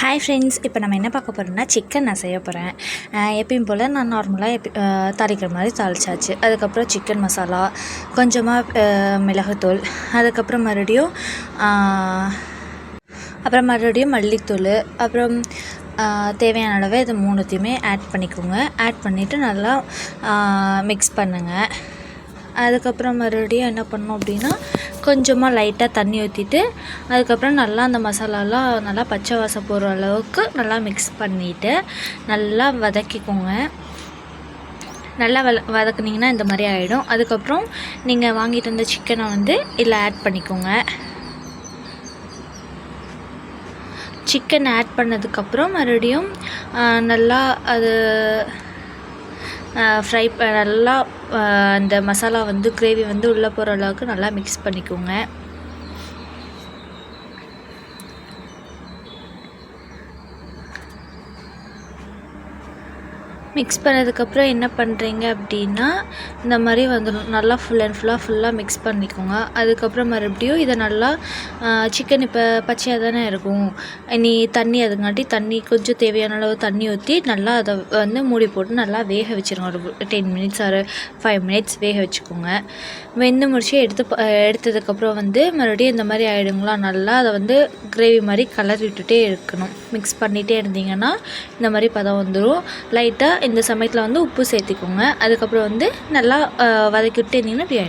Hi friends, இப்போ நம்ம என்ன பார்க்க போகிறோம்னா சிக்கன் நான் செய்ய போகிறேன். எப்பயும் போல் நான் நார்மலாக தாளிக்கிற மாதிரி தாளிச்சாச்சு. அதுக்கப்புறம் சிக்கன் மசாலா, கொஞ்சமாக மிளகுத்தூள், அதுக்கப்புறம் மறுபடியும் மல்லித்தூள், அப்புறம் தேவையான அளவு இது மூணுத்தையுமே ஆட் பண்ணிக்கோங்க. ஆட் பண்ணிவிட்டு நல்லா மிக்ஸ் பண்ணுங்கள். அதுக்கப்புறம் மறுபடியும் என்ன பண்ணணும் அப்படின்னா, கொஞ்சமாக லைட்டாக தண்ணி ஊற்றிட்டு அதுக்கப்புறம் நல்லா அந்த மசாலாலாம் நல்லா பச்சை வாசம் போகிற அளவுக்கு நல்லா மிக்ஸ் பண்ணிவிட்டு நல்லா வதக்கிக்கோங்க. நல்லா வதக்குனிங்கன்னா இந்த மாதிரி ஆகிடும். அதுக்கப்புறம் நீங்கள் வாங்கிட்டு வந்த சிக்கனை இதில் ஆட் பண்ணிக்கோங்க. சிக்கன் ஆட் பண்ணதுக்கப்புறம் மறுபடியும் நல்லா அது நல்லா அந்த மசாலா கிரேவி உள்ளே போகிற அளவுக்கு நல்லா மிக்ஸ் பண்ணிக்கோங்க. மிக்ஸ் பண்ணதுக்கப்புறம் என்ன பண்ணுறீங்க அப்படின்னா, இந்த மாதிரி நல்லா ஃபுல்லாக மிக்ஸ் பண்ணிக்கோங்க. அதுக்கப்புறம் மறுபடியும் இதை நல்லா சிக்கன் இப்போ பச்சையாக தானே இருக்கும், நீ தண்ணி அதுங்காட்டி தண்ணி கொஞ்சம் தேவையான அளவு தண்ணி ஊற்றி நல்லா அதை மூடி போட்டு நல்லா வேக வச்சுருங்க. ஒரு 10 மினிட்ஸ் ஒரு 5 மினிட்ஸ் வேக வச்சுக்கோங்க. வெந்து முடிச்சு எடுத்ததுக்கப்புறம் மறுபடியும் இந்த மாதிரி ஆகிடுங்களா, நல்லா அதை கிரேவி மாதிரி கலர் விட்டுட்டே இருக்கணும். மிக்ஸ் பண்ணிகிட்டே இருந்தீங்கன்னா இந்த மாதிரி பதம் வந்துடும். லைட்டாக இந்த சமயத்தில் உப்பு சேர்த்திக்கோங்க. அதுக்கப்புறம் நல்லா வதக்கி விட்டு இருந்தீங்கன்னா இப்படி ஆகிடும்.